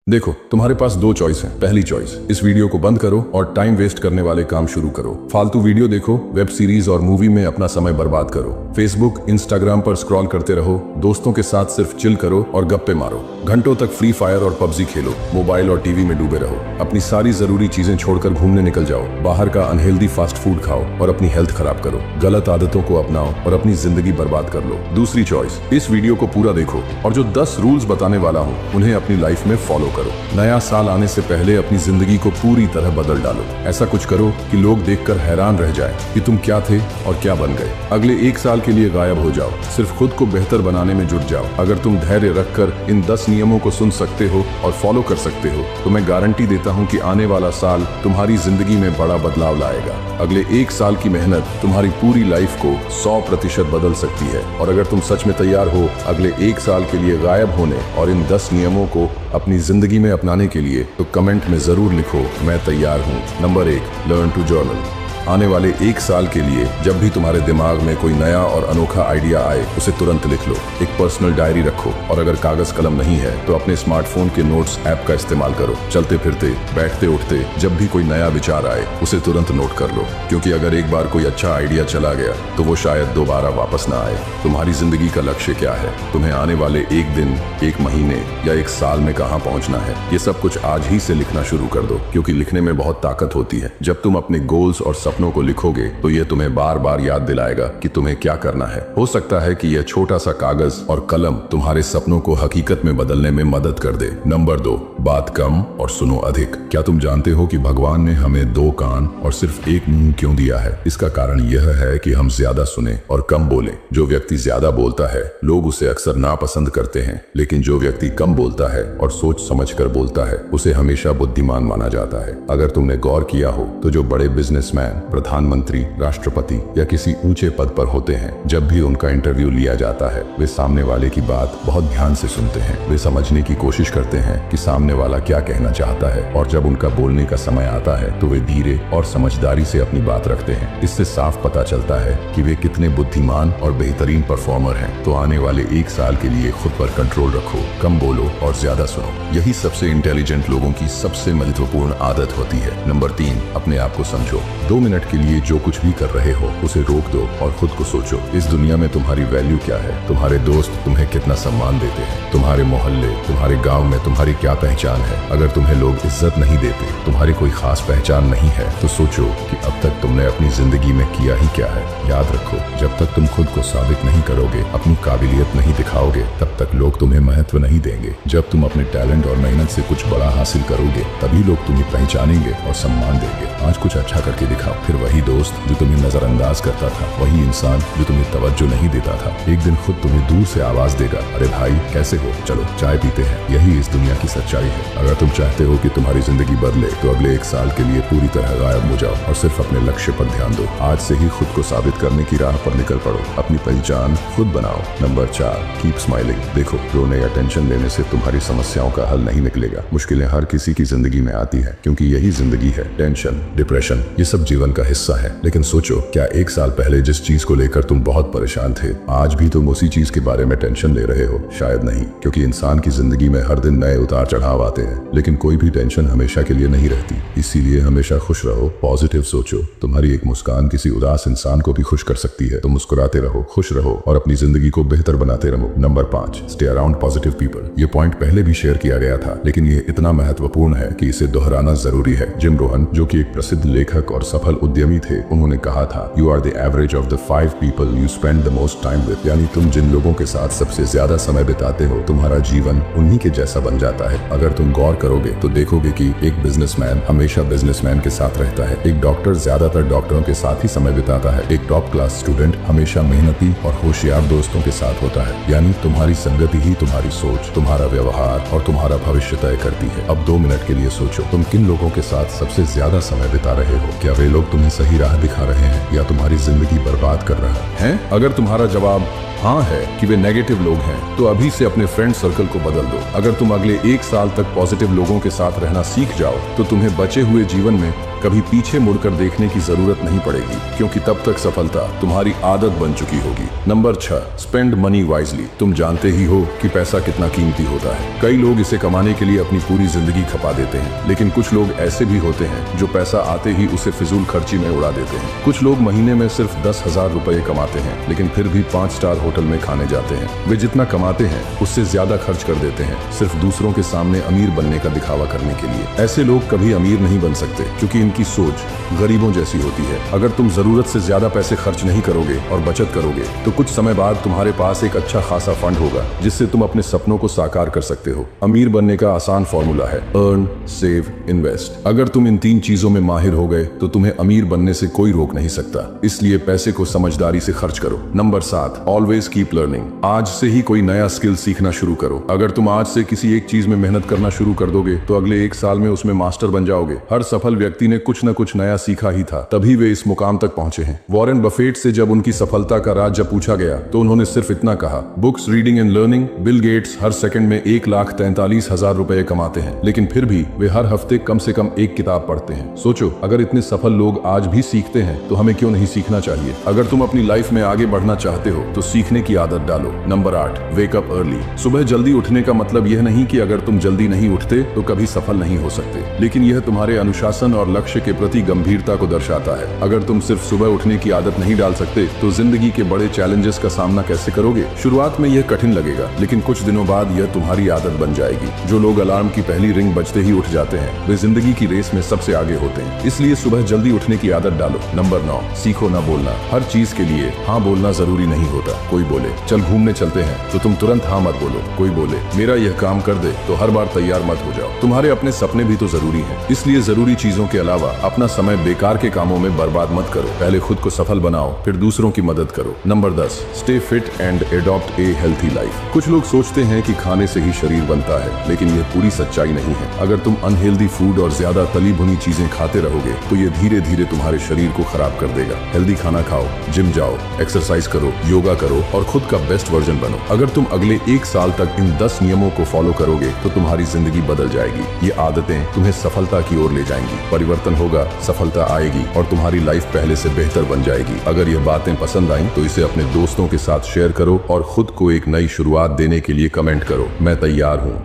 देखो, तुम्हारे पास दो चॉइस हैं। पहली चॉइस, इस वीडियो को बंद करो और टाइम वेस्ट करने वाले काम शुरू करो। फालतू वीडियो देखो, वेब सीरीज और मूवी में अपना समय बर्बाद करो। फेसबुक, इंस्टाग्राम पर स्क्रॉल करते रहो, दोस्तों के साथ सिर्फ चिल करो और गप्पे मारो। घंटों तक फ्री फायर और पबजी खेलो, मोबाइल और टीवी में डूबे रहो। अपनी सारी जरूरी चीजें छोड़कर घूमने निकल जाओ, बाहर का अनहेल्दी फास्ट फूड खाओ और अपनी हेल्थ खराब करो। गलत आदतों को अपनाओ और अपनी जिंदगी बर्बाद कर लो। दूसरी चॉइस, इस वीडियो को पूरा देखो और जो 10 रूल्स बताने वाला हूँ उन्हें अपनी लाइफ में फॉलो करो। नया साल आने से पहले अपनी जिंदगी को पूरी तरह बदल डालो। ऐसा कुछ करो कि लोग देखकर हैरान रह जाएं कि तुम क्या थे और क्या बन गए। अगले 1 साल के लिए गायब हो जाओ, सिर्फ खुद को बेहतर बनाने में जुट जाओ। अगर तुम धैर्य रखकर इन 10 नियमों को सुन सकते हो और फॉलो कर सकते हो तो मैं गारंटी देता हूँ कि आने वाला साल तुम्हारी जिंदगी में बड़ा बदलाव लाएगा। अगले 1 साल की मेहनत तुम्हारी पूरी लाइफ को 100% बदल सकती है। और अगर तुम सच में तैयार हो अगले 1 साल के लिए गायब होने और इन 10 नियमों को अपनी जिंदगी में अपनाने के लिए, तो कमेंट में जरूर लिखो, मैं तैयार हूँ। Number 1, learn to journal. आने वाले 1 साल के लिए जब भी तुम्हारे दिमाग में कोई नया और अनोखा आइडिया आए उसे तुरंत लिख लो। एक पर्सनल डायरी रखो और अगर कागज कलम नहीं है तो अपने स्मार्टफोन के नोट्स ऐप का इस्तेमाल करो। चलते फिरते, बैठते उठते जब भी कोई नया विचार आए उसे तुरंत नोट कर लो, क्योंकि अगर एक बार कोई अच्छा आइडिया चला गया तो वो शायद दोबारा वापस ना आए। तुम्हारी जिंदगी का लक्ष्य क्या है? तुम्हें आने वाले 1 दिन, 1 महीने या 1 साल में कहाँ पहुंचना है? ये सब कुछ आज ही से लिखना शुरू कर दो, क्योंकि लिखने में बहुत ताकत होती है। जब तुम अपने गोल्स और सपनों को लिखोगे तो ये तुम्हें बार बार याद दिलाएगा कि तुम्हें क्या करना है। हो सकता है कि यह छोटा सा कागज और कलम तुम्हारे सपनों को हकीकत में बदलने में मदद कर दे। नंबर 2, बात कम और सुनो अधिक। क्या तुम जानते हो कि भगवान ने हमें 2 कान और सिर्फ 1 मुंह क्यों दिया है? इसका कारण यह है कि हम ज्यादा सुने और कम बोलें। जो व्यक्ति ज्यादा बोलता है लोग उसे अक्सर नापसंद करते हैं, लेकिन जो व्यक्ति कम बोलता है और सोच समझ कर बोलता है उसे हमेशा बुद्धिमान माना जाता है। अगर तुमने गौर किया हो तो जो बड़े बिजनेसमैन, प्रधानमंत्री, राष्ट्रपति या किसी ऊंचे पद पर होते हैं, जब भी उनका इंटरव्यू लिया जाता है वे सामने वाले की बात बहुत ध्यान से सुनते हैं। वे समझने की कोशिश करते हैं कि सामने वाला क्या कहना चाहता है और जब उनका बोलने का समय आता है तो वे धीरे और समझदारी से अपनी बात रखते हैं। इससे साफ पता चलता है कि वे कितने बुद्धिमान और बेहतरीन परफॉर्मर हैं। तो आने वाले 1 साल के लिए खुद पर कंट्रोल रखो, कम बोलो और ज्यादा सुनो। यही सबसे इंटेलिजेंट लोगों की सबसे महत्वपूर्ण आदत होती है। नंबर 3, अपने आप को समझो। 2 मिनट के लिए जो कुछ भी कर रहे हो उसे रोक दो और खुद को सोचो, इस दुनिया में तुम्हारी वैल्यू क्या है? तुम्हारे दोस्त तुम्हें कितना सम्मान देते हैं? तुम्हारे मोहल्ले, तुम्हारे गांव में तुम्हारी क्या पहचान है? अगर तुम्हें लोग इज्जत नहीं देते, तुम्हारी कोई खास पहचान नहीं है, तो सोचो कि अब तक तुमने अपनी जिंदगी में किया ही क्या है। याद रखो, जब तक तुम खुद को साबित नहीं करोगे, अपनी काबिलियत नहीं दिखाओगे, तब तक लोग तुम्हें महत्व नहीं देंगे। जब तुम अपने टैलेंट और मेहनत से कुछ बड़ा हासिल करोगे तभी लोग तुम्हें पहचानेंगे और सम्मान देंगे। आज कुछ अच्छा करके दिखाओ, फिर वही दोस्त जो तुम्हें नजरअंदाज करता था, वही इंसान जो तुम्हें तवज्जो नहीं देता था, एक दिन खुद तुम्हें दूर से आवाज देगा, अरे भाई कैसे हो, चलो चाय पीते हैं। यही इस दुनिया की सच्चाई है। अगर तुम चाहते हो कि तुम्हारी जिंदगी बदले तो अगले 1 साल के लिए पूरी तरह गायब हो जाओ और सिर्फ अपने लक्ष्य पर ध्यान दो। आज से ही खुद को साबित करने की राह पर निकल पड़ो, अपनी पहचान खुद बनाओ। Number 4, keep smiling. देखो, रोने या टेंशन लेने से तुम्हारी समस्याओं का हल नहीं निकलेगा। मुश्किलें हर किसी की जिंदगी में आती है, क्योंकि यही जिंदगी है। टेंशन, डिप्रेशन, ये सब जीवन का हिस्सा है। लेकिन सोचो, क्या 1 साल पहले जिस चीज को लेकर तुम बहुत परेशान थे, आज भी तुम उसी चीज के बारे में टेंशन ले रहे हो? शायद नहीं, क्योंकि इंसान की जिंदगी में हर दिन नए उतार चढ़ाव आते हैं, लेकिन कोई भी टेंशन हमेशा के लिए नहीं रहती। इसीलिए हमेशा खुश रहो, पॉजिटिव सोचो। तुम्हारी एक मुस्कान किसी उदास इंसान को भी खुश कर सकती है। तो मुस्कुराते रहो, खुश रहो और अपनी जिंदगी को बेहतर बनाते रहो। Number 5, stay around positive people. ये पॉइंट पहले भी शेयर किया गया था, लेकिन ये इतना महत्वपूर्ण है कि इसे दोहराना जरूरी है। जिम रोहन, जो कि एक प्रसिद्ध लेखक और सफल उद्यमी थे, उन्होंने कहा था, you are the average of the 5 people you spend the most time with. यानी तुम जिन लोगों के साथ सबसे ज्यादा समय बिताते हो, तुम्हारा जीवन उन्हीं के जैसा बन जाता है। अगर तुम गौर करोगे तो देखोगे कि एक बिजनेसमैन हमेशा बिजनेसमैन के साथ रहता है, एक डॉक्टर ज्यादातर डॉक्टरों के साथ ही समय बिताता है, एक टॉप क्लास स्टूडेंट हमेशा मेहनती और होशियार दोस्तों के साथ होता है। यानी तुम्हारी संगति ही तुम्हारी सोच, तुम्हारा व्यवहार और तुम्हारा भविष्य तय करती है। अब 2 मिनट के लिए सोचो, तुम किन लोगों के साथ सबसे ज्यादा समय बिता रहे हो? क्या वे लोग तुम्हें सही राह दिखा रहे हैं या तुम्हारी जिंदगी बर्बाद कर रहे हैं? अगर तुम्हारा जवाब हाँ है कि वे नेगेटिव लोग हैं, तो अभी से अपने फ्रेंड सर्कल को बदल दो। अगर तुम अगले 1 साल तक पॉजिटिव लोगों के साथ रहना सीख जाओ तो तुम्हें बचे हुए जीवन में कभी पीछे मुड़कर देखने की जरूरत नहीं पड़ेगी, क्योंकि तब तक सफलता तुम्हारी आदत बन चुकी होगी। Number 6, spend money wisely. तुम जानते ही हो कि पैसा कितना कीमती होता है। कई लोग इसे कमाने के लिए अपनी पूरी जिंदगी खपा देते हैं, लेकिन कुछ लोग ऐसे भी होते हैं जो पैसा आते ही उसे फिजूल खर्ची में उड़ा देते हैं। कुछ लोग महीने में सिर्फ 10,000 रुपए कमाते हैं, लेकिन फिर भी 5 स्टार होटल में खाने जाते हैं। वे जितना कमाते हैं उससे ज्यादा खर्च कर देते हैं, सिर्फ दूसरों के सामने अमीर बनने का दिखावा करने के लिए। ऐसे लोग कभी अमीर नहीं बन सकते, क्योंकि इनकी सोच गरीबों जैसी होती है। अगर तुम जरूरत से ज्यादा पैसे खर्च नहीं करोगे और बचत करोगे तो कुछ समय बाद तुम्हारे पास एक अच्छा खासा फंड होगा, जिससे तुम अपने सपनों को साकार कर सकते हो। अमीर बनने का आसान फॉर्मूला है अर्न, सेव, इन्वेस्ट। अगर तुम इन 3 चीजों में माहिर हो गए तो तुम्हें अमीर बनने से कोई रोक नहीं सकता। इसलिए पैसे को समझदारी से खर्च करो। Number 7, always keep learning. आज से ही कोई नया स्किल सीखना शुरू करो। अगर तुम आज से किसी एक चीज में मेहनत करना शुरू कर दोगे तो अगले 1 साल में उसमें मास्टर बन जाओगे। हर सफल व्यक्ति ने कुछ न कुछ नया सीखा ही था, तभी वे इस मुकाम तक पहुंचे हैं। वॉरेन बफेट से जब उनकी सफलता का राज पूछा गया तो उन्होंने सिर्फ इतना कहा, books, reading and learning. Bill Gates her second में 1,43,000 रुपए कमाते हैं, लेकिन फिर भी वे हर हफ्ते कम से कम 1 किताब पढ़ते हैं। सोचो, अगर इतने सफल लोग आज भी सीखते हैं तो हमें क्यों नहीं सीखना चाहिए। अगर तुम अपनी लाइफ में आगे बढ़ना चाहते हो तो सीखने की आदत डालो। Number 8, wake up early. सुबह जल्दी उठने का मतलब यह नहीं कि अगर तुम जल्दी नहीं उठते तो कभी सफल नहीं हो सकते, लेकिन यह तुम्हारे अनुशासन और लक्ष्य के प्रति गंभीरता को दर्शाता है। अगर तुम सिर्फ सुबह उठने की आदत नहीं डाल सकते तो जिंदगी के बड़े चैलेंजेस का सामना कैसे करोगे। शुरुआत में यह कठिन लगेगा, लेकिन कुछ दिनों बाद यह तुम्हारी आदत बन जाएगी। जो लोग अलार्म की पहली रिंग बजते ही उठ जाते हैं वे जिंदगी की रेस में सबसे आगे होते हैं। इसलिए सुबह जल्दी उठने की आदत डालो। नंबर 9, सीखो ना बोलना। हर चीज के लिए हाँ बोलना जरूरी नहीं होता। कोई बोले चल घूमने चलते हैं तो तुम तुरंत हाँ मत बोलो। कोई बोले मेरा यह काम कर दे तो हर बार तैयार मत हो जाओ। तुम्हारे अपने सपने भी तो जरूरी हैं, इसलिए जरूरी चीजों के अलावा अपना समय बेकार के कामों में बर्बाद मत करो। पहले खुद को सफल बनाओ, फिर दूसरों की मदद करो। Number 10, stay fit and adopt a healthy life. कुछ लोग सोचते हैं कि खाने से ही शरीर बनता है, लेकिन यह पूरी सच्चाई नहीं है। अगर तुम अनहेल्दी फूड और ज्यादा तली भुनी चीजें खाते रहोगे तो ये धीरे धीरे तुम्हारे शरीर को खराब कर देगा। हेल्दी खाना खाओ, जिम जाओ, एक्सरसाइज करो, योगा करो और खुद का बेस्ट वर्जन बनो। अगर तुम अगले 1 साल तक इन 10 नियमों को फॉलो करोगे तो तुम्हारी जिंदगी बदल जाएगी। ये आदतें तुम्हें सफलता की ओर ले जाएंगी। परिवर्तन होगा, सफलता आएगी और तुम्हारी लाइफ पहले से बेहतर बन जाएगी। अगर ये बातें पसंद आईं तो इसे अपने दोस्तों के साथ शेयर करो और खुद को एक नई शुरुआत देने के लिए कमेंट करो, मैं तैयार हूँ।